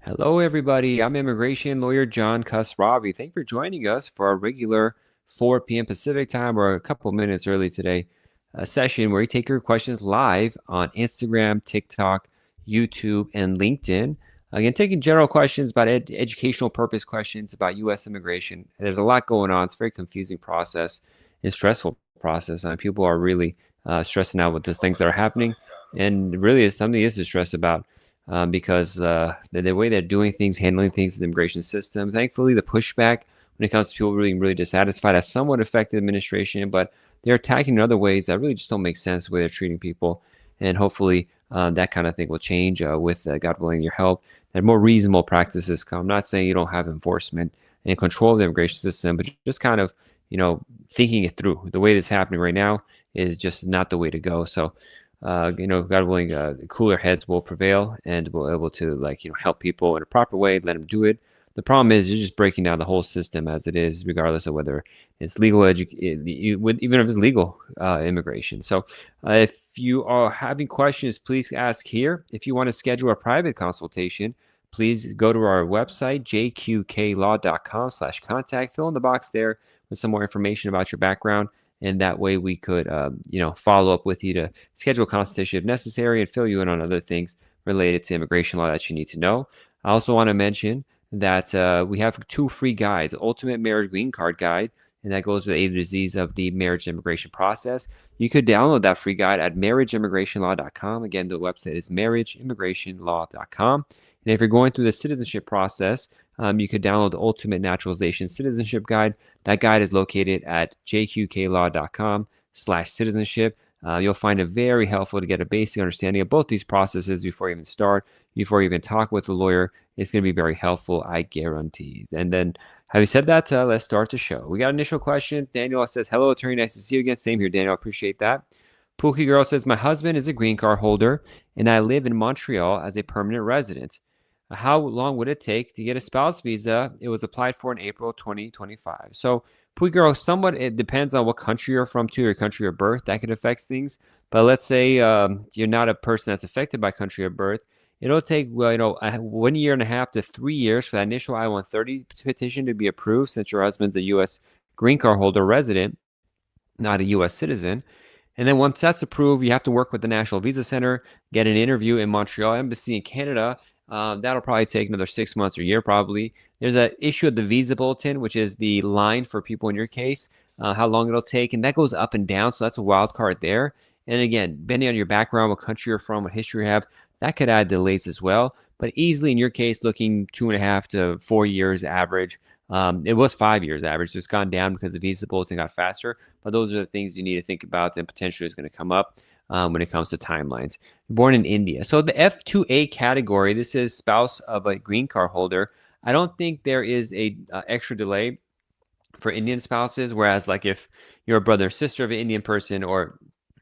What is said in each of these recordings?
Hello, everybody. I'm immigration lawyer John Khosravi. Thank you for joining us for our regular 4 p.m. Pacific time, or a couple minutes early today, session where we take your questions live on Instagram, TikTok, YouTube, and LinkedIn. Again, taking general questions about educational purpose questions about U.S. immigration. There's a lot going on. It's a very confusing process and stressful process. People are really stressing out with the things that are happening, and really, it's something is to stress about because the way they're doing things, handling things in the immigration system. Thankfully, the pushback when it comes to people really dissatisfied has somewhat affected the administration, but they're attacking in other ways that really just don't make sense the way they're treating people. And hopefully, that kind of thing will change with God willing your help. And more reasonable practices come. I'm not saying you don't have enforcement and control of the immigration system, but just kind of thinking it through. The way that's happening right now is just not the way to go. So God willing, cooler heads will prevail, and we'll be able to help people in a proper way, let them do it. The problem is you're just breaking down the whole system as it is, regardless of whether it's legal even if it's legal immigration. So, if you are having questions, please ask here. If you want to schedule a private consultation, please go to our website, jqqlaw.com/contact. Fill in the box there with some more information about your background, and that way we could follow up with you to schedule a consultation if necessary and fill you in on other things related to immigration law that you need to know. I also want to mention that we have 2 free guides: Ultimate Marriage Green Card Guide, and that goes with A to Z's of the marriage and immigration process. You could download that free guide at marriageimmigrationlaw.com. Again, the website is marriageimmigrationlaw.com. And if you're going through the citizenship process, you could download the Ultimate Naturalization Citizenship Guide. That guide is located at jqqlaw.com/citizenship. You'll find it very helpful to get a basic understanding of both these processes before you even start, before you even talk with a lawyer. It's going to be very helpful, I guarantee. And then, having said that, let's start the show. We got initial questions. Daniel says, "Hello, attorney. Nice to see you again." Same here, Daniel. Appreciate that. Pookie Girl says, "My husband is a green card holder, and I live in Montreal as a permanent resident. How long would it take to get a spouse visa? It was applied for in April 2025. So, Pookie Girl, somewhat it depends on what country you're from, to your country of birth. That could affect things. But let's say you're not a person that's affected by country of birth. It'll take 1.5 years to 3 years for that initial I-130 petition to be approved, since your husband's a U.S. green card holder resident, not a U.S. citizen. And then once that's approved, you have to work with the National Visa Center, get an interview in Montreal Embassy in Canada. That'll probably take another 6 months or a year, probably. There's an issue of the visa bulletin, which is the line for people in your case, how long it'll take, and that goes up and down. So that's a wild card there. And again, depending on your background, what country you're from, what history you have, that could add delays as well. But easily in your case, looking 2.5 to 4 years average. It was 5 years average, so it's gone down because the visa bulletin got faster. But those are the things you need to think about, and potentially is going to come up when it comes to timelines. Born in India. So the F2A category, this is spouse of a green card holder. I don't think there is a extra delay for Indian spouses, whereas like if you're a brother or sister of an Indian person, or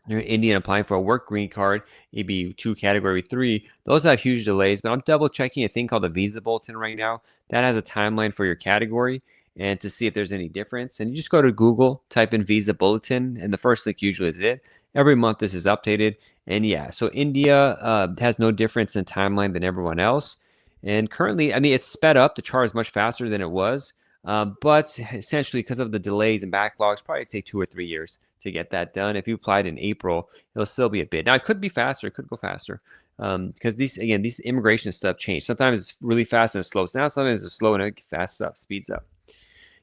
you're Indian applying for a work green card, maybe 2 category 3, those have huge delays. But I'm double checking a thing called the visa bulletin right now that has a timeline for your category, and to see if there's any difference. And you just go to Google, type in visa bulletin, and the first link usually is it. Every month this is updated. And yeah, so India has no difference in timeline than everyone else. And currently, I mean, it's sped up. The chart is much faster than it was. But essentially, because of the delays and backlogs, probably take 2 or 3 years to get that done. If you applied in April, it'll still be a bit. Now, it could be faster. It could go faster. Because these immigration stuff change. Sometimes it's really fast and it slows down. Sometimes it's slow and it fast up, speeds up.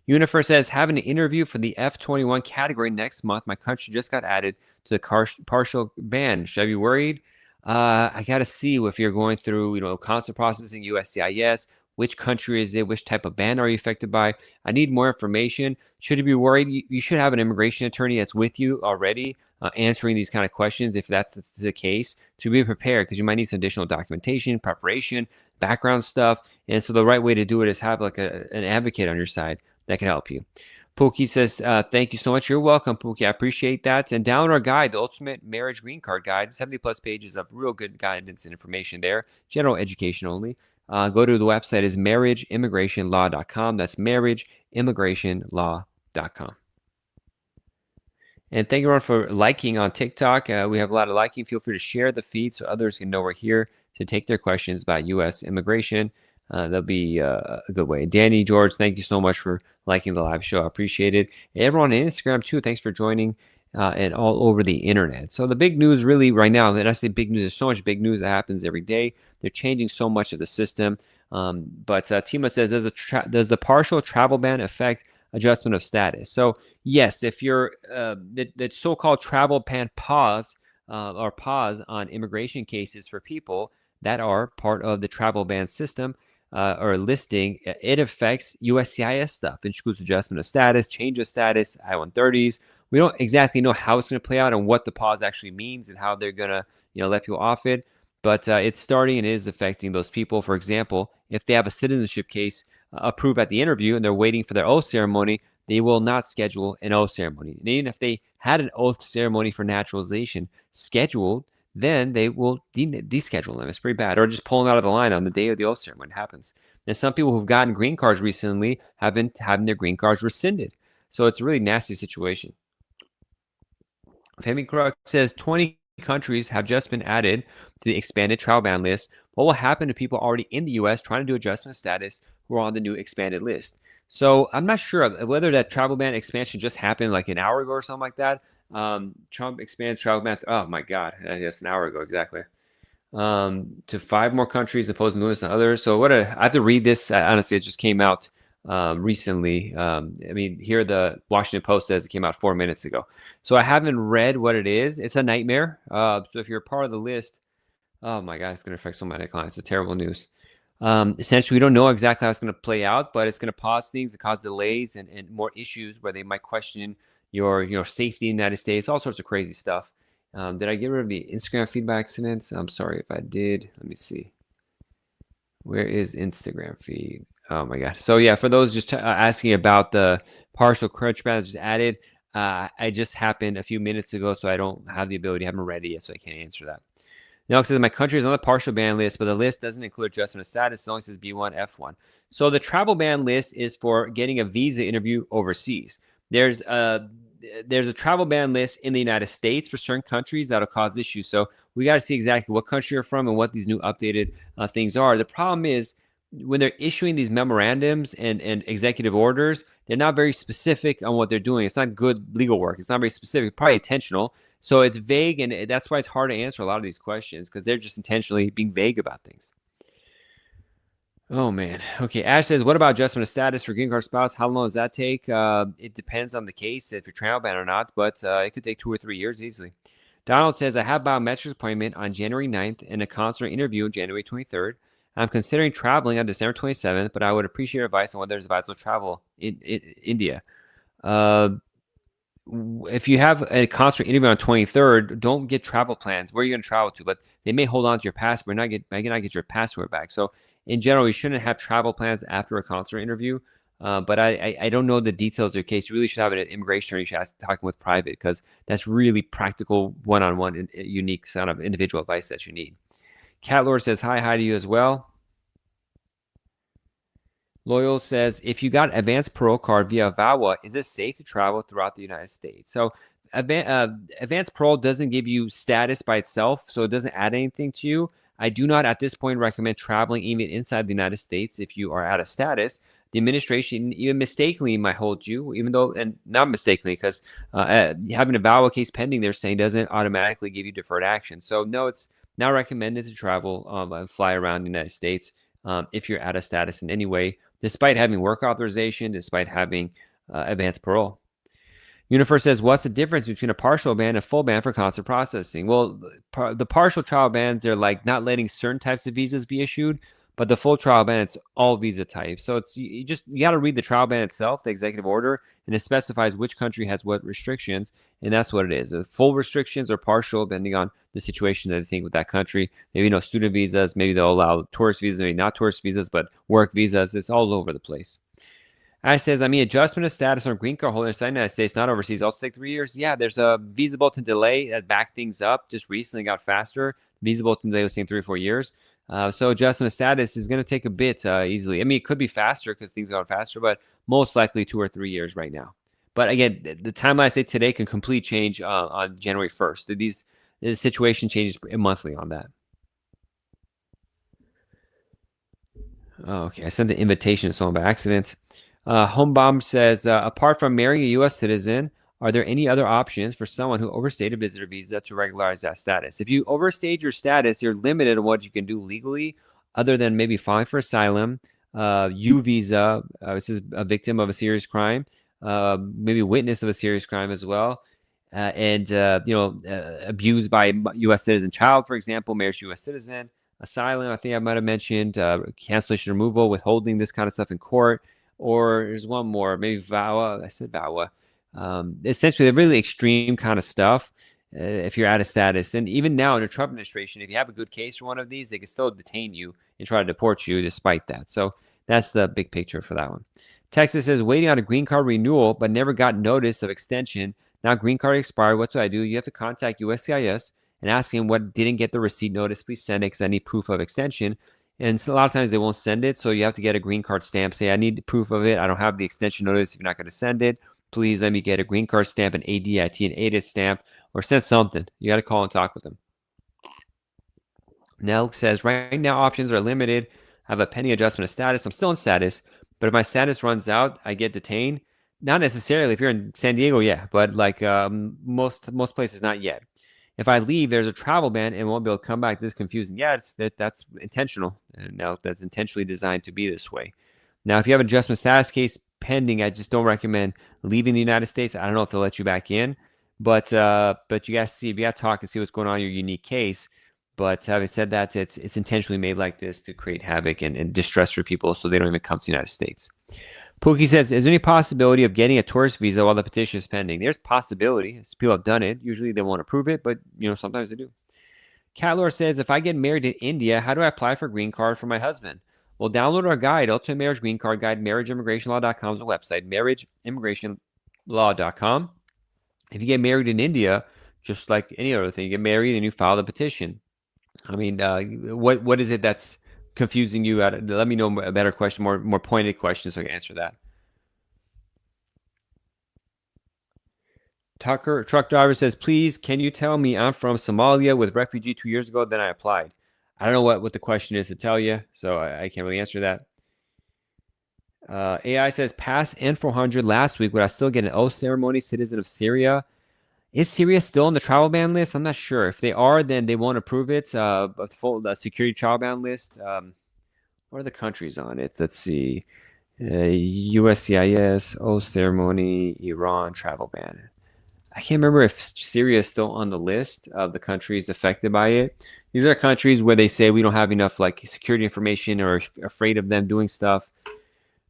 Unifer says, "Having an interview for the F21 category next month. My country just got added to the partial ban. Should I be worried? I got to see if you're going through, consular processing, USCIS. Which country is it? Which type of ban are you affected by? I need more information. Should you be worried? You should have an immigration attorney that's with you already, answering these kind of questions if that's the case, to be prepared, because you might need some additional documentation, preparation, background stuff. And so the right way to do it is have like an advocate on your side that can help you." Pookie says, "Thank you so much." You're welcome, Pookie. I appreciate that. And down our guide, the Ultimate Marriage Green Card Guide, 70 plus pages of real good guidance and information there, general education only. Go to the website is marriageimmigrationlaw.com. That's marriageimmigrationlaw.com. And thank you everyone for liking on TikTok. We have a lot of liking. Feel free to share the feed so others can know we're here to take their questions about U.S. immigration. That'll be a good way. Danny, George, thank you so much for liking the live show. I appreciate it. Everyone on Instagram too, thanks for joining and all over the internet. So the big news really right now, and I say big news, there's so much big news that happens every day. They're changing so much of the system. But Tima says, does the partial travel ban affect adjustment of status? So yes, if you're the so-called travel ban pause or pause on immigration cases for people that are part of the travel ban system or listing, it affects USCIS stuff, includes adjustment of status, change of status, I-130s. We don't exactly know how it's going to play out and what the pause actually means and how they're going to, let people off it. But it's starting and is affecting those people. For example, if they have a citizenship case approved at the interview and they're waiting for their oath ceremony, they will not schedule an oath ceremony. And even if they had an oath ceremony for naturalization scheduled, then they will deschedule them. It's pretty bad. Or just pull them out of the line on the day of the oath ceremony. It happens. And some people who've gotten green cards recently have been having their green cards rescinded. So it's a really nasty situation. Femi Kruk says 20 countries have just been added to the expanded travel ban list. What will happen to people already in the U.S. trying to do adjustment status who are on the new expanded list? So I'm not sure whether that travel ban expansion just happened like an hour ago or something like that. Trump expands travel ban. Oh my God, that's an hour ago exactly. To 5 more countries opposed to moving to others. So I have to read this. Honestly, it just came out recently. I mean, here the Washington Post says it came out 4 minutes ago. So I haven't read what it is. It's a nightmare. So if you're a part of the list, oh my God, it's going to affect so many clients. It's terrible news. Essentially, we don't know exactly how it's going to play out, but it's going to pause things and cause delays and more issues where they might question your safety in the United States, all sorts of crazy stuff. Did I get rid of the Instagram feed by accident? I'm sorry if I did. Let me see. Where is Instagram feed? Oh my God. So yeah, for those just asking about the partial crutch ban just added, I just happened a few minutes ago, so I don't have the ability. I haven't read it yet, so I can't answer that. Now it says my country is on the partial ban list, but the list doesn't include adjustment of status. It only says B1, F1. So the travel ban list is for getting a visa interview overseas. There's a travel ban list in the United States for certain countries that'll cause issues. So we got to see exactly what country you're from and what these new updated things are. The problem is when they're issuing these memorandums and executive orders, they're not very specific on what they're doing. It's not good legal work. It's not very specific, probably intentional. So it's vague, and that's why it's hard to answer a lot of these questions because they're just intentionally being vague about things. Oh, man. Okay. Ash says, what about adjustment of status for green card spouse? How long does that take? It depends on the case, if you're travel ban or not, but it could take 2 or 3 years easily. Donald says, I have a biometrics appointment on January 9th and a consular interview on January 23rd. I'm considering traveling on December 27th, but I would appreciate advice on whether it's advisable to travel in India. If you have a consular interview on 23rd, don't get travel plans. Where are you going to travel to? But they may hold on to your passport, not get your passport back. So in general, you shouldn't have travel plans after a consular interview. But I don't know the details of your case. You really should have it at immigration, or you should ask talking with private because that's really practical, one-on-one, unique kind of individual advice that you need. Cat Lord says hi to you as well. Loyal says, if you got advanced parole card via VAWA, is it safe to travel throughout the United States? So advanced parole doesn't give you status by itself, so it doesn't add anything to you. I do not at this point recommend traveling even inside the United States if you are out of status. The administration even mistakenly might hold you, even though, and not mistakenly, because having a VAWA case pending, they're saying doesn't automatically give you deferred action. So no, it's not recommended to travel and fly around the United States if you're out of status in any way, despite having work authorization, despite having advanced parole. Universe says, what's the difference between a partial ban and a full ban for consular processing? Well, the partial trial bans, they're like not letting certain types of visas be issued, but the full trial ban, it's all visa types. So it's you got to read the trial ban itself, the executive order, and it specifies which country has what restrictions, and that's what it is. The full restrictions or partial, depending on the situation that they think with that country. Maybe no student visas, maybe they'll allow tourist visas, maybe not tourist visas, but work visas. It's all over the place. Ash says, I mean, adjustment of status on green card holder inside the United States, not overseas, also take 3 years. Yeah, there's a visa bulletin delay that backed things up. Just recently got faster. Visa bulletin delay was saying 3 or 4 years. So adjustment of status is going to take a bit easily. I mean, it could be faster because things are faster, but most likely 2 or 3 years right now. But again, the timeline I say today can completely change on January 1st. The situation changes monthly on that. Oh, okay. I sent the invitation to someone by accident. Homebomb says, apart from marrying a U.S. citizen, are there any other options for someone who overstayed a visitor visa to regularize that status? If you overstayed your status, you're limited on what you can do legally, other than maybe filing for asylum, U visa. This is a victim of a serious crime, maybe witness of a serious crime as well, and abused by U.S. citizen child, for example, marriage to U.S. citizen, asylum. I think I might have mentioned cancellation, removal, withholding, this kind of stuff in court. Or there's one more, maybe VAWA. I said VAWA. Essentially, the really extreme kind of stuff. If you're out of status, and even now in the Trump administration, if you have a good case for one of these, they can still detain you and try to deport you despite that. So that's the big picture for that one. Texas says waiting on a green card renewal, but never got notice of extension. Now green card expired. What do I do? You have to contact USCIS and ask him what didn't get the receipt notice. Please send it because I need proof of extension. And so a lot of times they won't send it, so you have to get a green card stamp. Say, I need proof of it. I don't have the extension notice. If you're not going to send it, please let me get a green card stamp, an ADIT, an ADIT stamp, or send something. You got to call and talk with them. Nell says, right now options are limited. I have a pending adjustment of status. I'm still in status, but if my status runs out, I get detained. Not necessarily. If you're in San Diego, yeah, but like most places, not yet. If I leave, there's a travel ban and won't be able to come back. This is confusing. Yeah, that's intentional. Now that's intentionally designed to be this way. Now, if you have an adjustment status case pending, I just don't recommend leaving the United States. I don't know if they'll let you back in, but you gotta see, you gotta talk and see what's going on in your unique case. But having said that, it's intentionally made like this to create havoc and distress for people, so they don't even come to the United States. Pookie says, is there any possibility of getting a tourist visa while the petition is pending? There's possibility. People have done it. Usually they won't approve it, but sometimes they do. Catlor says, if I get married in India, how do I apply for a green card for my husband? Well, download our guide, Ultimate Marriage Green Card Guide. MarriageImmigrationLaw.com is the website. MarriageImmigrationLaw.com. If you get married in India, just like any other thing, you get married and you file the petition. I mean, what is it that's confusing you? Let me know a better question, more pointed question, so I can answer that. Tucker truck driver says, please, can you tell me I'm from Somalia with refugee 2 years ago, then I applied. I don't know what the question is to tell you, so I can't really answer that. AI says, pass N400 last week. Would I still get an oath ceremony? Citizen of Syria. Is Syria still on the travel ban list? I'm not sure. If they are, then they won't approve it. A full security travel ban list. What are the countries on it? Let's see. USCIS, oath ceremony, Iran, travel ban. I can't remember if Syria is still on the list of the countries affected by it. These are countries where they say we don't have enough like security information or afraid of them doing stuff.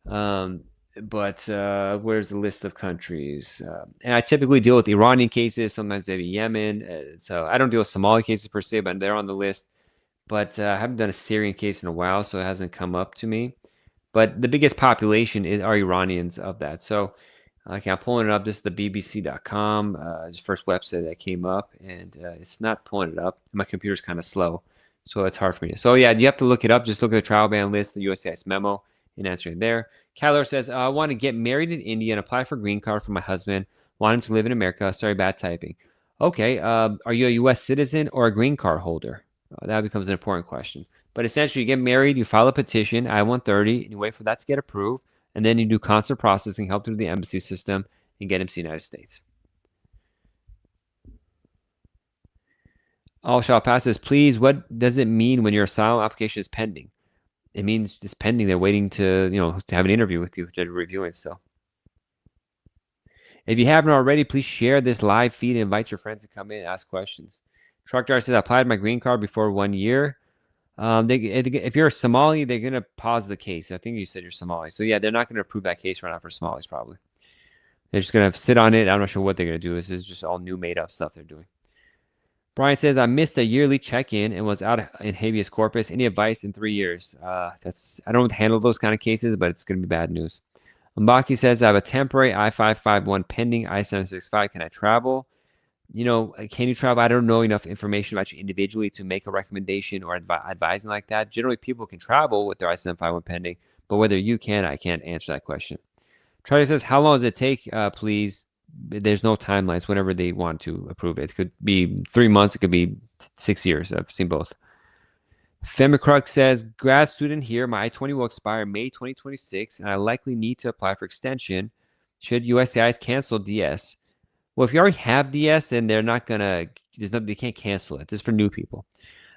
But where's the list of countries? And I typically deal with Iranian cases. Sometimes maybe Yemen. So I don't deal with Somali cases per se, but they're on the list. But I haven't done a Syrian case in a while, so it hasn't come up to me. But the biggest population are Iranians of that. So okay, I'm pulling it up. This is the BBC.com, it's the first website that came up, and it's not pulling it up. My computer's kind of slow, so it's hard for me. So yeah, you have to look it up. Just look at the travel ban list, the USCIS memo, and answer it there. Caller says, I want to get married in India and apply for a green card for my husband. Want him to live in America. Sorry, bad typing. Okay, are you a U.S. citizen or a green card holder? That becomes an important question. But essentially, you get married, you file a petition, I-130, and you wait for that to get approved. And then you do consular processing, help through the embassy system, and get him to the United States. All shall pass says, please, what does it mean when your asylum application is pending? It means it's pending. They're waiting to have an interview with you, to review it. So if you haven't already, please share this live feed and invite your friends to come in and ask questions. Truck driver says, I applied my green card before 1 year. If you're a Somali, they're going to pause the case. I think you said you're Somali. So yeah, they're not going to approve that case right now for Somalis probably. They're just going to sit on it. I'm not sure what they're going to do. This is just all new made up stuff they're doing. Brian says, I missed a yearly check-in and was out in habeas corpus. Any advice in 3 years? I don't handle those kind of cases, but it's going to be bad news. Mbaki says, I have a temporary I-551 pending I-765. Can I travel? Can you travel? I don't know enough information about you individually to make a recommendation or advising like that. Generally, people can travel with their I-751 pending, but whether you can, I can't answer that question. Charlie says, how long does it take, please? There's no timelines whenever they want to approve it. It could be 3 months. It could be 6 years. I've seen both. Femicrux says, grad student here. My I-20 will expire May 2026, and I likely need to apply for extension. Should USCIS cancel DS? Well, if you already have DS, then they're not gonna. They can't cancel it. This is for new people.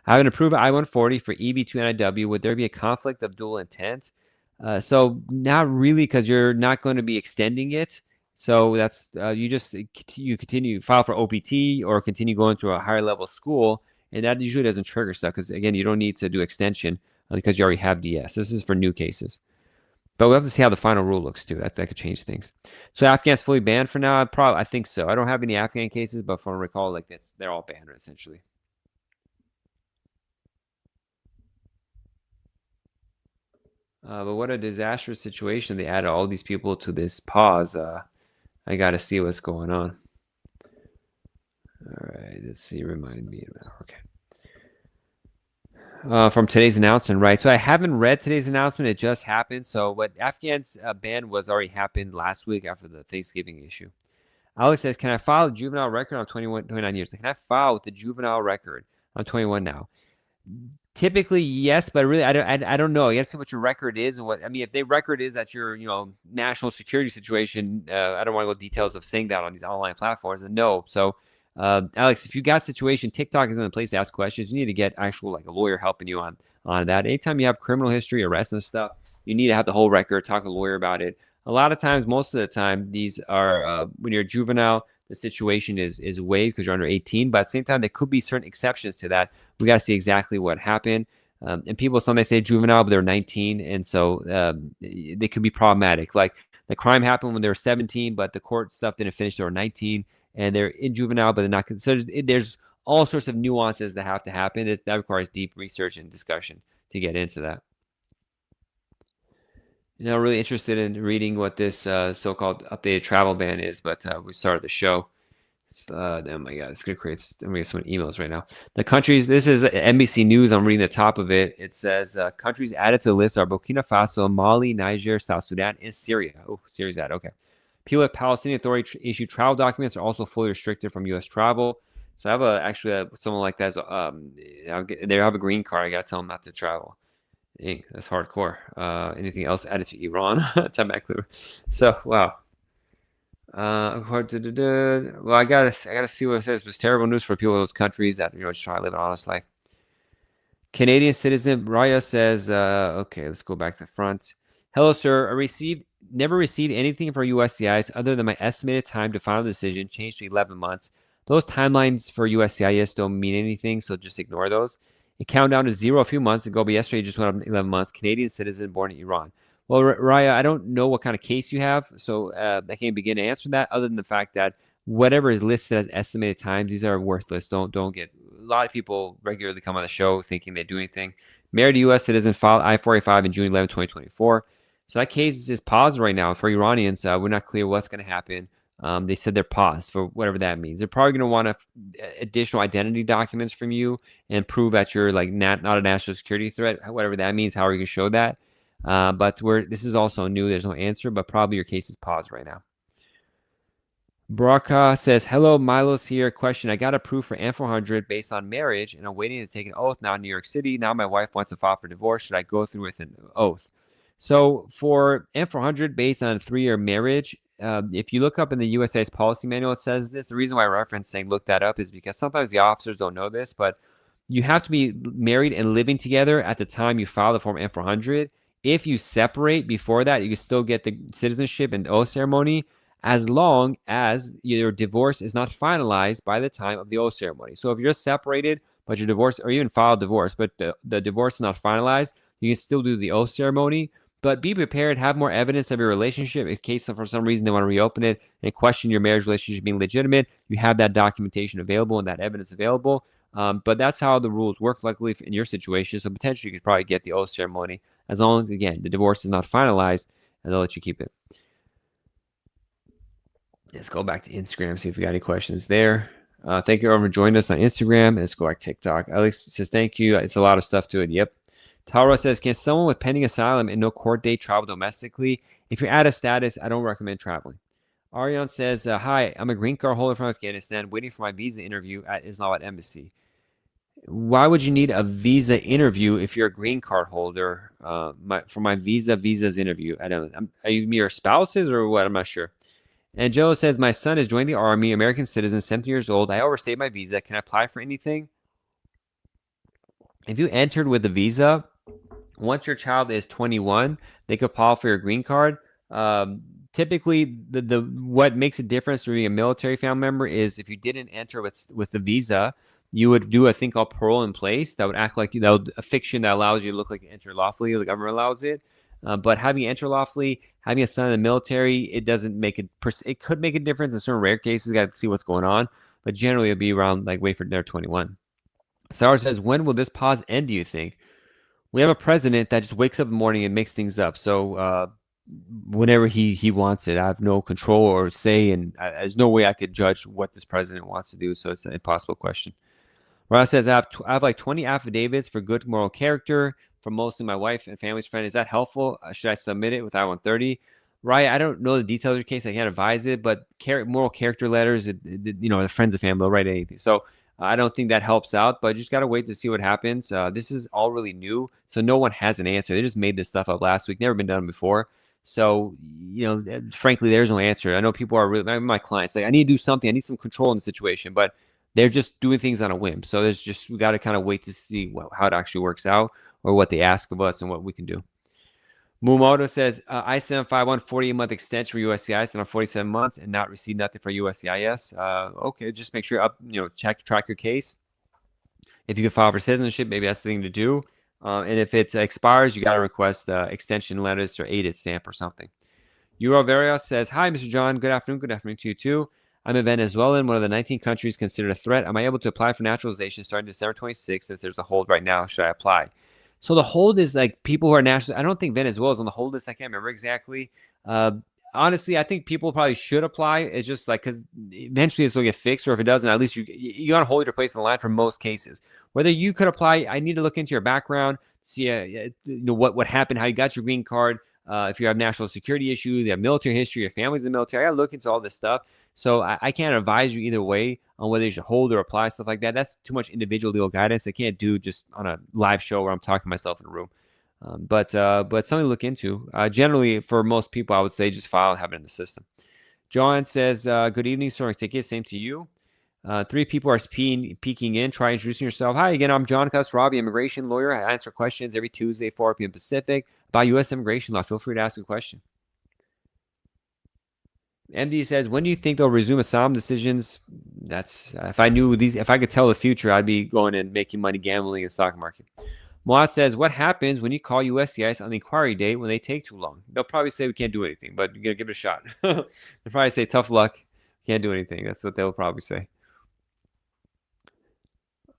I have an approved I-140 for EB2 NIW. Would there be a conflict of dual intent? So not really, because you're not going to be extending it. So that's you continue file for OPT or continue going to a higher level school, and that usually doesn't trigger stuff because again you don't need to do extension because you already have DS. This is for new cases. But we'll have to see how the final rule looks too. That could change things. So Afghan's fully banned for now. I think so. I don't have any Afghan cases, but from recall, like they're all banned essentially. But what a disastrous situation. They added all these people to this pause. I got to see what's going on. All right, let's see. Remind me. Okay. From today's announcement, right? So I haven't read today's announcement. It just happened. So what Afghan's ban was already happened last week after the Thanksgiving issue. Alex says, can I file a juvenile record? I'm 29 years. Can I file with the juvenile record? I'm 21 now. Typically, yes, but really, I don't know. You got to see what your record is and what. I mean, if the record is that your national security situation, I don't want to go details of saying that on these online platforms. And no, so Alex, if you got situation, TikTok isn't the place to ask questions. You need to get actual like a lawyer helping you on that. Anytime you have criminal history, arrests and stuff, you need to have the whole record. Talk to a lawyer about it. A lot of times, most of the time, these are when you're a juvenile, the situation is waived because you're under 18. But at the same time, there could be certain exceptions to that. We got to see exactly what happened. And people sometimes say juvenile, but they're 19, and so they could be problematic. Like the crime happened when they were 17, but the court stuff didn't finish. They were 19, and they're in juvenile, but they're not considered. There's all sorts of nuances that have to happen. That requires deep research and discussion to get into that. Really interested in reading what this so-called updated travel ban is, but we started the show. Oh my God, it's gonna create. I'm gonna get so many emails right now. The countries. This is NBC News. I'm reading the top of it. It says countries added to the list are Burkina Faso, Mali, Niger, South Sudan, and Syria. Oh, Syria's added. Okay. People with Palestinian Authority issued travel documents are also fully restricted from U.S. travel. So I have actually someone like that. They have a green card. I gotta tell them not to travel. Dang, that's hardcore. Anything else added to Iran? Time back clear. So wow. Well, I gotta see what it says. It's terrible news for people in those countries that just try to live an honest life. Canadian citizen Raya says, okay, let's go back to the front. Hello, sir. Never received anything from USCIS other than my estimated time to final decision changed to 11 months. Those timelines for USCIS don't mean anything, so just ignore those. It counted down to 0 a few months ago, but yesterday it just went up 11 months. Canadian citizen born in Iran. Well, Raya, I don't know what kind of case you have, so I can't begin to answer that other than the fact that whatever is listed as estimated times, these are worthless. Don't get. A lot of people regularly come on the show thinking they do anything. Married a U.S. citizen filed I-485 in June 11, 2024. So that case is paused right now. For Iranians, we're not clear what's going to happen. They said they're paused for whatever that means. They're probably going to want additional identity documents from you and prove that you're like not a national security threat, whatever that means. How are you going to show that? But this is also new. There's no answer, but probably your case is paused right now. Braka says, hello, Milo's here. Question, I got approved for M400 based on marriage, and I'm waiting to take an oath now in New York City. Now my wife wants to file for divorce. Should I go through with an oath? So for M400 based on a 3-year marriage, if you look up in the USA's policy manual, it says this. The reason why I reference saying look that up is because sometimes the officers don't know this, but you have to be married and living together at the time you file the form M400. If you separate before that, you can still get the citizenship and oath ceremony as long as your divorce is not finalized by the time of the oath ceremony. So if you're just separated, but you're divorced, or even filed divorce, but the divorce is not finalized, you can still do the oath ceremony. But be prepared, have more evidence of your relationship in case for some reason they want to reopen it and question your marriage relationship being legitimate. You have that documentation available and that evidence available. But that's how the rules work, luckily, in your situation. So potentially you could probably get the oath ceremony as long as, again, the divorce is not finalized, and they'll let you keep it. Let's go back to Instagram, see if we got any questions there. Thank you everyone for joining us on Instagram. Let's go back to TikTok. Alex says, thank you. It's a lot of stuff to it. Yep. Tara says, can someone with pending asylum and no court date travel domestically? If you're out of status, I don't recommend traveling. Ariane says, hi, I'm a green card holder from Afghanistan waiting for my visa interview at Islamabad Embassy. Why would you need a visa interview if you're a green card holder? For my visas interview. I don't. Are you your spouses or what? I'm not sure. And Joe says my son has joined the army, American citizen, 17 years old. I overstayed my visa. Can I apply for anything? If you entered with a visa, once your child is 21, they could apply for your green card. Um, Typically, the what makes a difference for being a military family member is if you didn't enter with the visa, you would do a thing called parole in place that would act like that would, a fiction that allows you to look like you enter lawfully. The government allows it. But having you enter lawfully, having a son in the military, it doesn't make it. It could make a difference in certain rare cases. You got to see what's going on, but generally it'll be around like wait for their 21. Sarah says, when will this pause end? Do you think? We have a president that just wakes up in the morning and makes things up. So whenever he wants it, I have no control or say, and there's no way I could judge what this president wants to do. So it's an impossible question. Ross says, I have like 20 affidavits for good moral character from mostly my wife and family's friend. Is that helpful? Should I submit it with I-130? Right. I don't know the details of your case. I can't advise it, but moral character letters, the friends of family will write anything. So I don't think that helps out, but you just got to wait to see what happens. This is all really new. So no one has an answer. They just made this stuff up last week. Never been done before. So, frankly, there's no answer. I know people are really, my clients, like, I need to do something. I need some control in the situation, but they're just doing things on a whim. So we got to kind of wait to see how it actually works out or what they ask of us and what we can do. Mumoto says, I-751 48-month extension for USCIS and on 47 months and not receive nothing for USCIS. Okay, just make sure track your case. If you can file for citizenship, maybe that's the thing to do. And if it expires, you got to request extension letters or aided stamp or something. Euro Varios says, hi, Mr. John. Good afternoon. Good afternoon to you too. I'm a Venezuelan, one of the 19 countries considered a threat. Am I able to apply for naturalization starting December 26th since there's a hold right now? Should I apply? So the hold is like people who are national. I don't think Venezuela is on the hold list. I can't remember exactly. Honestly, I think people probably should apply. It's just like because eventually it's going to get fixed, or if it doesn't, at least you got to hold your place in the line for most cases. Whether you could apply, I need to look into your background, see what happened, how you got your green card. If you have national security issues, you have military history, your family's in the military. I got to look into all this stuff. So I can't advise you either way on whether you should hold or apply, stuff like that. That's too much individual legal guidance. I can't do just on a live show where I'm talking to myself in a room. But something to look into. Generally, for most people, I would say just file and have it in the system. John says, good evening, sir. Ticket, same to you. 3 people are peeking in. Try introducing yourself. Hi, again, I'm John Khosravi, immigration lawyer. I answer questions every Tuesday, 4 p.m. Pacific about U.S. immigration law. Feel free to ask a question. MD says, when do you think they'll resume asylum decisions? That's if I could tell the future, I'd be going and making money gambling in the stock market. Moat says, what happens when you call USCIS on the inquiry date when they take too long? They'll probably say we can't do anything, but you're gonna give it a shot. They'll probably say tough luck, can't do anything. That's what they'll probably say.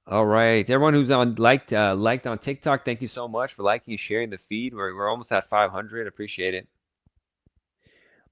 All right, everyone who's liked on TikTok, thank you so much for liking and sharing the feed. We're almost at 500. Appreciate it.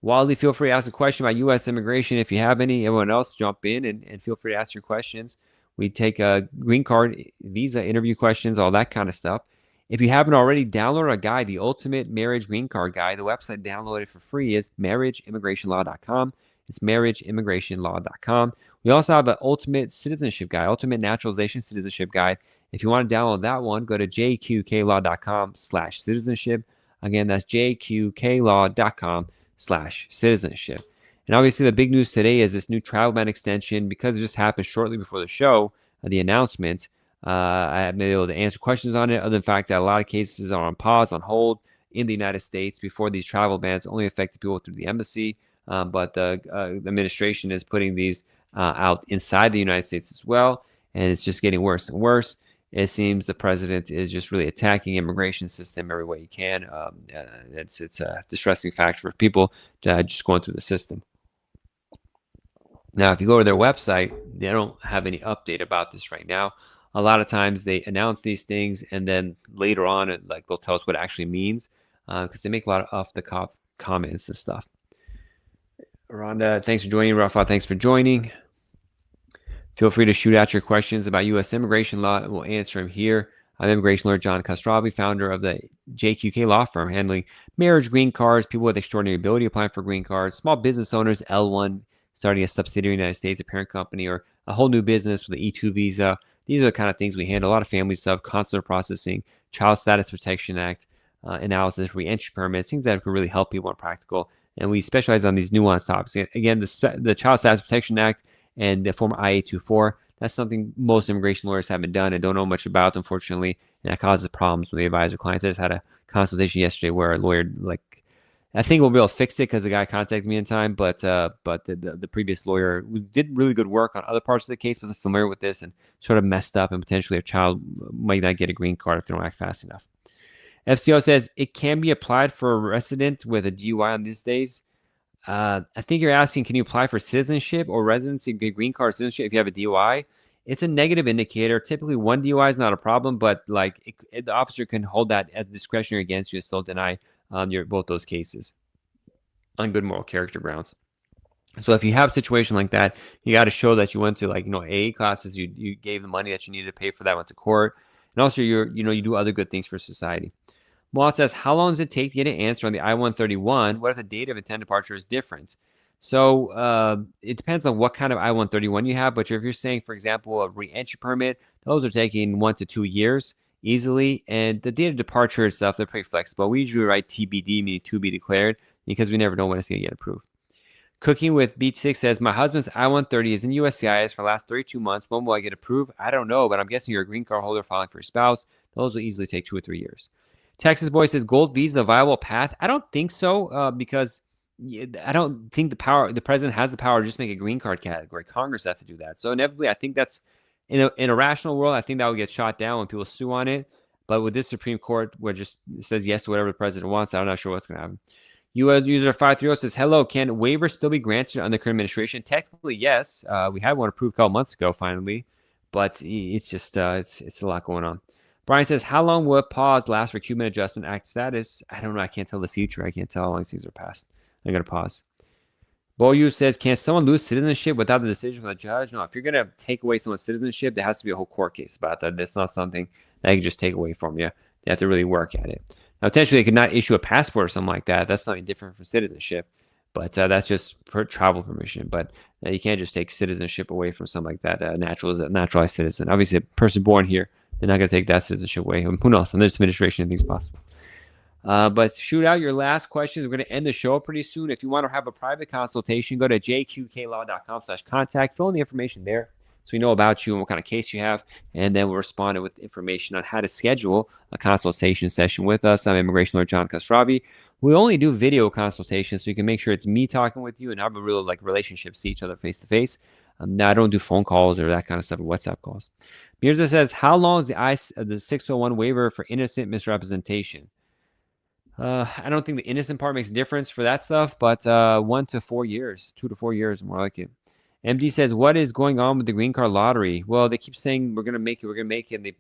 Wally, feel free to ask a question about U.S. immigration. If you have any, everyone else jump in and feel free to ask your questions. We take green card, visa interview questions, all that kind of stuff. If you haven't already, download our guide, the Ultimate Marriage Green Card Guide. The website downloaded for free is marriageimmigrationlaw.com. It's marriageimmigrationlaw.com. We also have an Ultimate Citizenship Guide, Ultimate Naturalization Citizenship Guide. If you want to download that one, go to jqqlaw.com/citizenship. Again, that's jqqlaw.com/citizenship. And obviously, the big news today is this new travel ban extension. Because it just happened shortly before the show, the announcement, I haven't been able to answer questions on it, other than the fact that a lot of cases are on pause, on hold in the United States. Before, these travel bans only affected people through the embassy, but the administration is putting these out inside the United States as well, and it's just getting worse and worse. It seems the president is just really attacking the immigration system every way he can. It's a distressing fact for people just going through the system. Now, if you go to their website, they don't have any update about this right now. A lot of times they announce these things and then later on, they'll tell us what it actually means because they make a lot of off-the-cuff comments and stuff. Rhonda, thanks for joining. Rafa, thanks for joining. Feel free to shoot out your questions about U.S. immigration law, and we'll answer them here. I'm immigration lawyer John Khosravi, founder of the JQK law firm, handling marriage, green cards, people with extraordinary ability applying for green cards, small business owners, L1, starting a subsidiary in the United States, a parent company, or a whole new business with an E2 visa, These are the kind of things we handle. A lot of family stuff, consular processing, Child Status Protection Act analysis, re-entry permits, things that could really help people in practical. And we specialize on these nuanced topics. Again, the Child Status Protection Act and the former IA-24, that's something most immigration lawyers haven't done and don't know much about, unfortunately, and that causes problems when they advise their clients. I just had a consultation yesterday where a lawyer, like, I think we'll be able to fix it because the guy contacted me in time, but the previous lawyer did really good work on other parts of the case, wasn't familiar with this, and sort of messed up, and potentially a child might not get a green card if they don't act fast enough. FCO says it can be applied for a resident with a DUI on these days. I think you're asking, can you apply for citizenship or residency, green card citizenship if you have a DUI? It's a negative indicator. Typically, one DUI is not a problem, but like the officer can hold that as discretionary against you and still deny both those cases on good moral character grounds. So if you have a situation like that, you got to show that you went to AA classes, you gave the money that you needed to pay for that, went to court, and also you do other good things for society. Well, it says, how long does it take to get an answer on the I-131? What if the date of intended departure is different? So it depends on what kind of I-131 you have. But if you're saying, for example, a re-entry permit, those are taking 1 to 2 years easily. And the date of departure and stuff, they're pretty flexible. We usually write TBD, meaning to be declared, because we never know when it's going to get approved. Cooking with Beach 6 says, my husband's I-130 is in USCIS for the last 32 months. When will I get approved? I don't know, but I'm guessing you're a green card holder filing for your spouse. Those will easily take 2 or 3 years. Texas Boy says gold visa a viable path. I don't think so because I don't think the president has the power to just make a green card category. Congress has to do that. So inevitably, I think that's in a rational world. I think that would get shot down when people sue on it. But with this Supreme Court, where it just says yes to whatever the president wants, I'm not sure what's going to happen. US user 530 says, hello, can waivers still be granted under current administration? Technically, yes. We had one approved a couple months ago, finally. But it's just it's a lot going on. Brian says, how long will a pause last for Cuban Adjustment Act status? I don't know. I can't tell the future. I can't tell how long these things are passed. I'm going to pause. Boyu says, can someone lose citizenship without the decision from the judge? No, if you're going to take away someone's citizenship, there has to be a whole court case about that. That's not something that you can just take away from you. They have to really work at it. Now, potentially, they could not issue a passport or something like that. That's something different from citizenship. But that's just per travel permission. But you can't just take citizenship away from something like that, naturalized citizen. Obviously, a person born here, they're not going to take that citizenship away. Who knows? In this administration, anything's possible. But shoot out your last questions. We're going to end the show pretty soon. If you want to have a private consultation, go to jqqlaw.com/contact. Fill in the information there so we know about you and what kind of case you have. And then we'll respond with information on how to schedule a consultation session with us. I'm immigration lawyer John Khosravi. We only do video consultations so you can make sure it's me talking with you and have a real relationship, see each other face to face. Now, I don't do phone calls or that kind of stuff, or WhatsApp calls. Mirza says, how long is the 601 waiver for innocent misrepresentation? I don't think the innocent part makes a difference for that stuff, but 1 to 4 years, 2 to 4 years, more like it. MD says, what is going on with the green card lottery? Well, they keep saying we're going to make it, and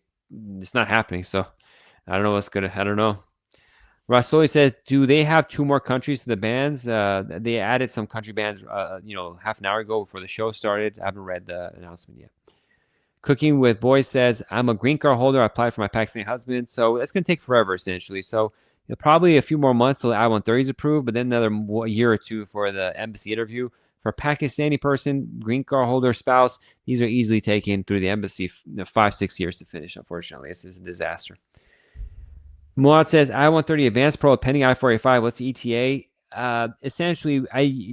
it's not happening. So I don't know what's going to, I don't know. Rasoli says, do they have 2 more countries to the bans? They added some country bans, half an hour ago before the show started. I haven't read the announcement yet. Cooking with Boys says, I'm a green card holder. I applied for my Pakistani husband. So it's going to take forever, essentially. So probably a few more months till the I-130 is approved, but then another year or 2 for the embassy interview. For a Pakistani person, green card holder, spouse, these are easily taken through the embassy 5-6 years to finish, unfortunately. This is a disaster. Muad says, I-130 Advanced Pro pending I-485. What's the ETA? Essentially,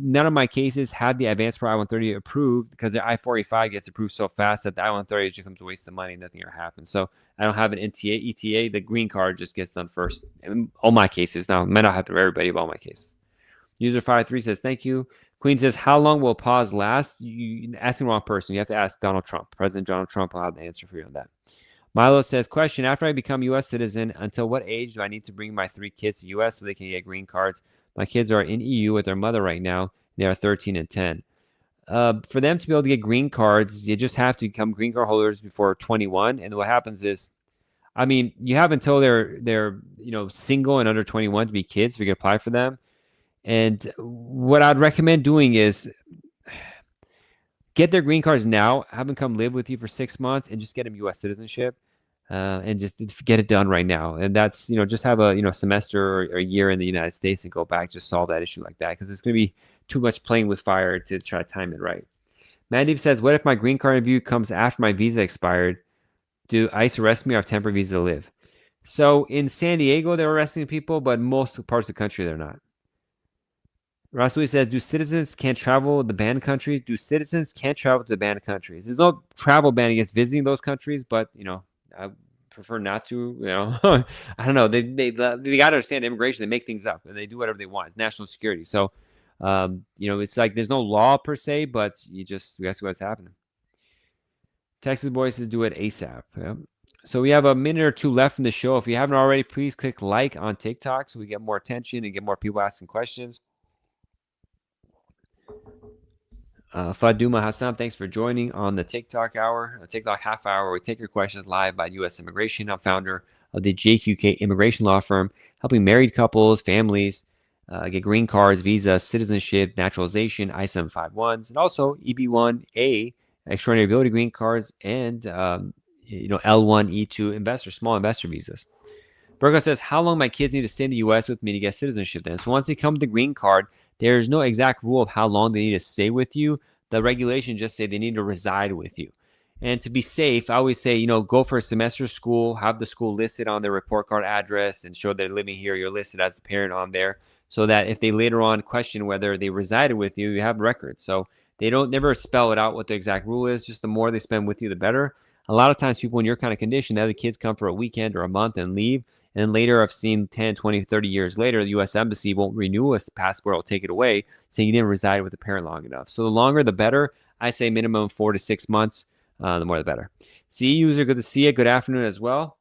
none of my cases had the Advanced Pro I-130 approved because the I-485 gets approved so fast that the I-130 just becomes a waste of money. Nothing ever happens. So I don't have an ETA. The green card just gets done first. In all my cases. Now, it might not happen for everybody, but all my cases. User 53 says, thank you. Queen says, how long will pause last? You're asking the wrong person. You have to ask Donald Trump. President Donald Trump will have the answer for you on that. Milo says, question, after I become U.S. citizen, until what age do I need to bring my 3 kids to U.S. so they can get green cards? My kids are in EU with their mother right now. They are 13 and 10. For them to be able to get green cards, you just have to become green card holders before 21. And what happens is, you have until they're single and under 21 to be kids if you can apply for them. And what I'd recommend doing is get their green cards now, have them come live with you for 6 months, and just get them U.S. citizenship, and just get it done right now. And that's, just have a, semester or a year in the United States and go back, just solve that issue like that, because it's going to be too much playing with fire to try to time it right. Mandeep says, what if my green card review comes after my visa expired? Do ICE arrest me or have temporary visa to live? So in San Diego, they're arresting people, but most parts of the country, they're not. Rasui says, do citizens can't travel to the banned countries? Do citizens can't travel to the banned countries? There's no travel ban against visiting those countries, but, I prefer not to, I don't know. They got to understand immigration. They make things up and they do whatever they want. It's national security. So, it's like there's no law per se, but we have to see what's happening. Texas Boy says, do it ASAP. Yeah. So we have a minute or two left in the show. If you haven't already, please click like on TikTok so we get more attention and get more people asking questions. Faduma Hassan, thanks for joining on the TikTok hour, TikTok half hour. We take your questions live by U.S. Immigration. I'm founder of the JQK Immigration Law Firm, helping married couples, families get green cards, visas, citizenship, naturalization, I-751s, and also EB-1A, extraordinary ability green cards, and L-1, E-2 small investor visas. Virgo says, how long my kids need to stay in the U.S. with me to get citizenship then? So once they come with the green card, there's no exact rule of how long they need to stay with you. The regulations just say they need to reside with you. And to be safe, I always say, go for a semester school, have the school listed on their report card address and show they're living here. You're listed as the parent on there so that if they later on question whether they resided with you, you have records. So they don't never spell it out what the exact rule is. Just the more they spend with you, the better. A lot of times people in your kind of condition, they have the kids come for a weekend or a month and leave. And later I've seen 10, 20, 30 years later, the U.S. Embassy won't renew a passport or take it away, saying you didn't reside with the parent long enough. So the longer, the better. I say minimum 4 to 6 months. The more, the better. See you, user. Good to see you. Good afternoon as well.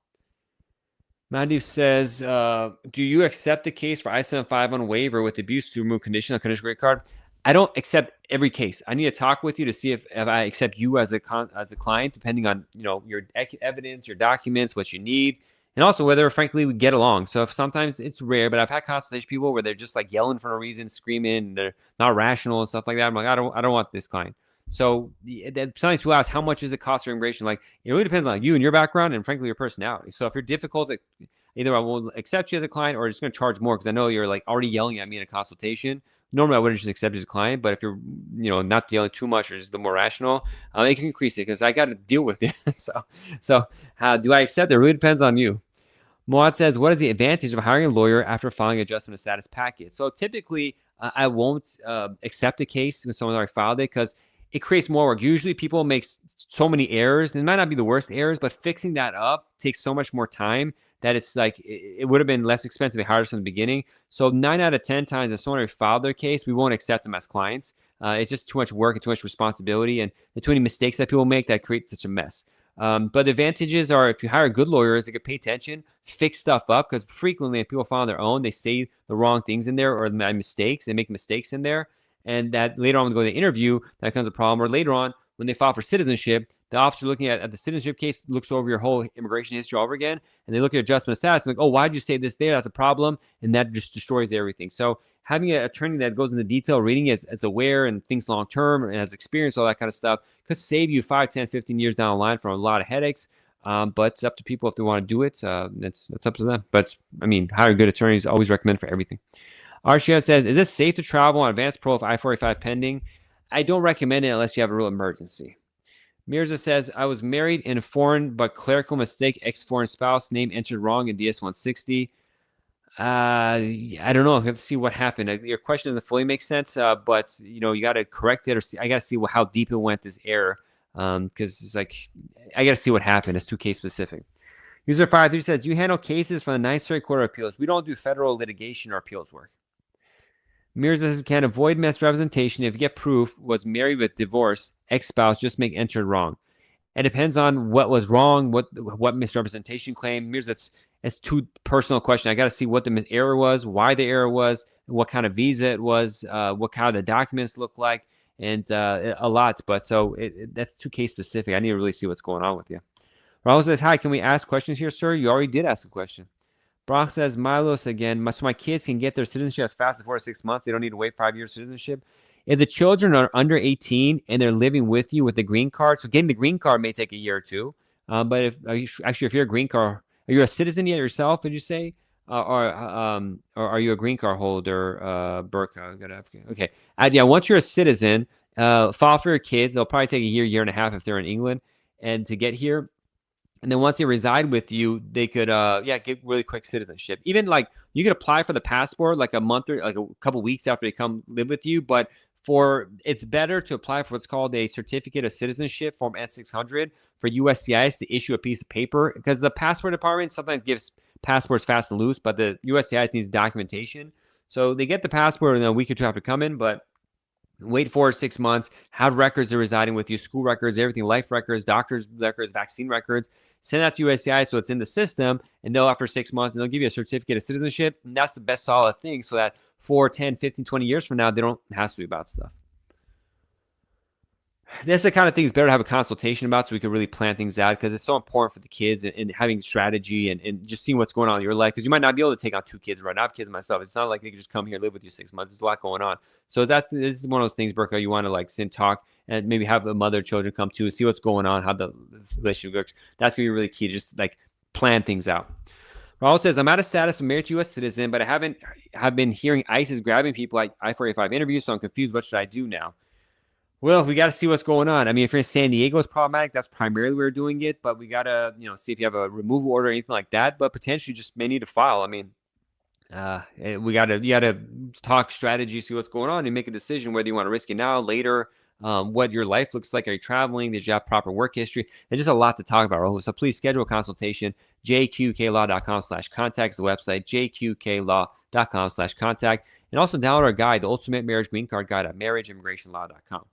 Mandeep says, do you accept the case for I-75 on waiver with abuse to remove conditional green card? I don't accept every case. I need to talk with you to see if I accept you as a client, depending on your evidence, your documents, what you need, and also whether frankly we get along. So if sometimes it's rare, but I've had consultation people where they're just like yelling for no reason, screaming, and they're not rational and stuff like that. I'm like, I don't want this client. So sometimes people ask, how much does it cost for immigration? Like, it really depends on you and your background and frankly your personality. So if you're difficult, either I won't accept you as a client or just going to charge more because I know you're like already yelling at me in a consultation. Normally I wouldn't just accept you as a client, but if you're not yelling too much or just the more rational, it can increase it because I got to deal with it. so do I accept it? It really depends on you. Moad says, what is the advantage of hiring a lawyer after filing adjustment of status packet? So typically, I won't accept a case when someone's already filed it because it creates more work. Usually people make so many errors, and it might not be the worst errors, but fixing that up takes so much more time that it's like it would have been less expensive if they hired us from the beginning. So 9 out of 10 times if someone already filed their case, we won't accept them as clients. It's just too much work and too much responsibility, and the too many mistakes that people make that create such a mess. But the advantages are if you hire good lawyers, they can pay attention, fix stuff up, because frequently if people file on their own, they say the wrong things in there or mistakes. They make mistakes in there. And that later on when they go to the interview, that becomes a problem. Or later on, when they file for citizenship, the officer looking at the citizenship case looks over your whole immigration history all over again, and they look at adjustment of status, like, oh, why did you say this there? That's a problem, and that just destroys everything. So having an attorney that goes into detail, reading it, as aware and thinks long term and has experience, all that kind of stuff, could save you 5, 10, 15 years down the line from a lot of headaches. But it's up to people if they want to do it. It's up to them. But hiring good attorneys, always recommend for everything. Arshia says, is it safe to travel on advanced pro of I-45 pending? I don't recommend it unless you have a real emergency. Mirza says, I was married in a foreign but clerical mistake, ex-foreign spouse, name entered wrong in DS-160. I don't know. I have to see what happened. Your question doesn't fully make sense, but you got to correct it, or I got to see how deep it went, this error, because it's like I got to see what happened. It's too case specific. User 53 says, do you handle cases from the Ninth Circuit Court of Appeals? We don't do federal litigation or appeals work. Mirza says, can avoid misrepresentation if you get proof was married with divorce, ex-spouse just make entered wrong. It depends on what was wrong, what misrepresentation claim. Mirza, it's too personal question. I got to see what the error was, why the error was, what kind of visa it was, what kind of the documents look like, and a lot. But so that's too case specific. I need to really see what's going on with you. Raul says, hi, can we ask questions here, sir? You already did ask a question. Brock says, Milos again, so my kids can get their citizenship as fast as 4 to 6 months. They don't need to wait 5 years for citizenship. If the children are under 18 and they're living with you with the green card, so getting the green card may take a year or two. But if you're a green card, are you a citizen yet yourself? Did you say, or are you a green card holder, Burke? Okay, yeah. Once you're a citizen, file for your kids. They'll probably take a year and a half if they're in England, and to get here. And then once they reside with you, they could get really quick citizenship. Even like you could apply for the passport like a month or like a couple weeks after they come live with you, but it's better to apply for what's called a certificate of citizenship, form N600, for USCIS to issue a piece of paper, because the passport department sometimes gives passports fast and loose, but the USCIS needs documentation. So they get the passport in a week or two after coming, but wait 4 or 6 months, have records are residing with you, school records, everything, life records, doctor's records, vaccine records. Send that to USCIS so it's in the system, and they'll, after 6 months, and they'll give you a certificate of citizenship. And that's the best solid thing, so that 4, 10, 15, 20 years from now, they don't have to be about stuff. That's the kind of thing it's better to have a consultation about, so we can really plan things out, because it's so important for the kids, and having strategy and just seeing what's going on in your life, because you might not be able to take on 2 kids right now. I have kids myself. It's not like they can just come here and live with you 6 months. There's a lot going on. So this is one of those things, Burko, you want to like sit and talk, and maybe have the mother children come too, see what's going on, how the relationship works. That's gonna be really key to just like plan things out. Raul says, I'm out of status, I'm married to a U.S. citizen, but I have been hearing ICE is grabbing people at I-485 interviews, so I'm confused. What should I do now? Well, we got to see what's going on. I mean, if you're in San Diego, it's problematic. That's primarily where we're doing it. But we got to, see if you have a removal order or anything like that. But potentially just may need to file. I mean, you got to talk strategy, see what's going on, and make a decision whether you want to risk it now, later, what your life looks like. Are you traveling? Did you have proper work history? There's just a lot to talk about, Rahul. So please schedule a consultation. jqqlaw.com/contact is the website. jqqlaw.com/contact. And also download our guide, the Ultimate Marriage Green Card Guide at marriageimmigrationlaw.com.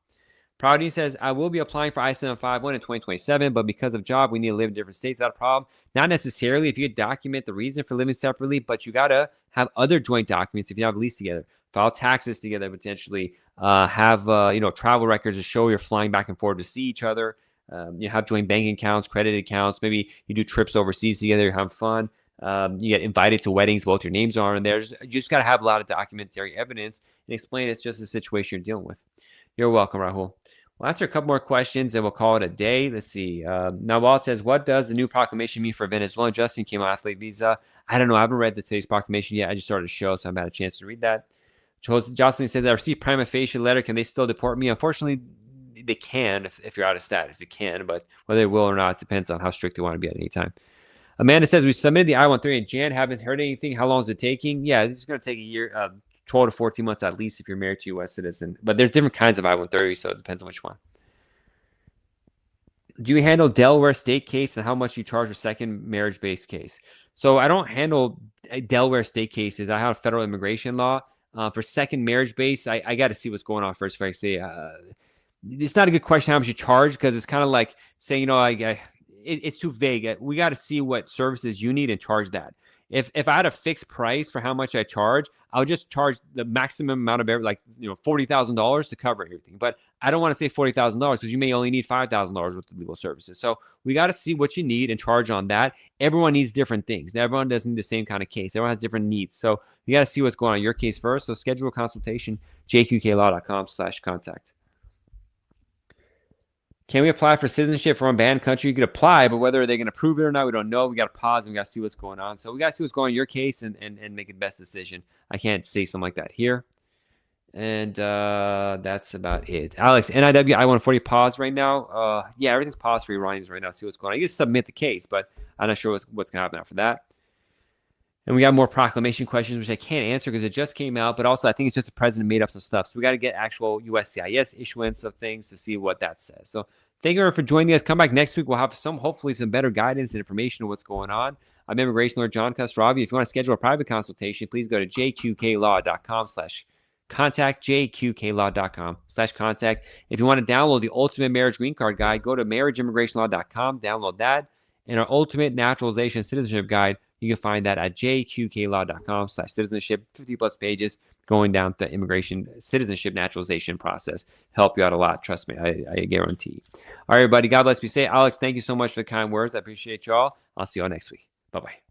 Proudy says, I will be applying for I-751 in 2027, but because of job, we need to live in different states. Is that a problem? Not necessarily. If you could document the reason for living separately, but you got to have other joint documents if you have a lease together. File taxes together, potentially. Have travel records to show you're flying back and forth to see each other. You have joint bank accounts, credit accounts. Maybe you do trips overseas together. You're having fun. You get invited to weddings. Both your names are in there. You just got to have a lot of documentary evidence and explain it's just the situation you're dealing with. You're welcome, Rahul. We'll answer a couple more questions and we'll call it a day. Let's see. Nawal says, what does the new proclamation mean for Venezuelan? Justin came on athlete visa. I don't know. I haven't read today's proclamation yet. I just started the show, so I haven't had a chance to read that. Jocelyn says, I received prima facie letter. Can they still deport me? Unfortunately, they can if you're out of status. They can, but whether they will or not depends on how strict they want to be at any time. Amanda says, we submitted the I-130 in Jan. Haven't heard anything. How long is it taking? Yeah, this is going to take a year. 12 to 14 months at least if you're married to a U.S. citizen. But there's different kinds of I-130, so it depends on which one. Do you handle Delaware state case, and how much you charge for second marriage-based case? So I don't handle Delaware state cases. I have federal immigration law. For second marriage-based, I got to see what's going on first if I say it's not a good question how much you charge, because it's kind of like saying, it's too vague. We got to see what services you need and charge that. If I had a fixed price for how much I charge, I would just charge the maximum amount of $40,000 to cover everything. But I don't want to say $40,000 because you may only need $5,000 worth of legal services. So we got to see what you need and charge on that. Everyone needs different things. Everyone doesn't need the same kind of case. Everyone has different needs. So you got to see what's going on in your case first. So schedule a consultation, jqqlaw.com/contact. Can we apply for citizenship from a banned country? You could apply, but whether they're going to approve it or not, we don't know. We got to pause and we got to see what's going on. So we got to see what's going on in your case and make the best decision. I can't say something like that here. And that's about it. Alex, NIW I-140 pause right now. Yeah, everything's paused for Iranians right now. See what's going on. You just submit the case, but I'm not sure what's going to happen after that. And we got more proclamation questions, which I can't answer because it just came out. But also, I think it's just the president made up some stuff. So we got to get actual USCIS issuance of things to see what that says. So thank you for joining us. Come back next week. We'll have hopefully some better guidance and information on what's going on. I'm Immigration Lawyer John Khosravi. If you want to schedule a private consultation, please go to jqqlaw.com/contact, jqqlaw.com/contact. If you want to download the Ultimate Marriage Green Card Guide, go to marriageimmigrationlaw.com, download that. And our Ultimate Naturalization Citizenship Guide, you can find that at jqqlaw.com/citizenship, 50 plus pages going down the immigration, citizenship, naturalization process. Help you out a lot. Trust me, I guarantee. All right, everybody. God bless you. Alex, thank you so much for the kind words. I appreciate y'all. I'll see y'all next week. Bye-bye.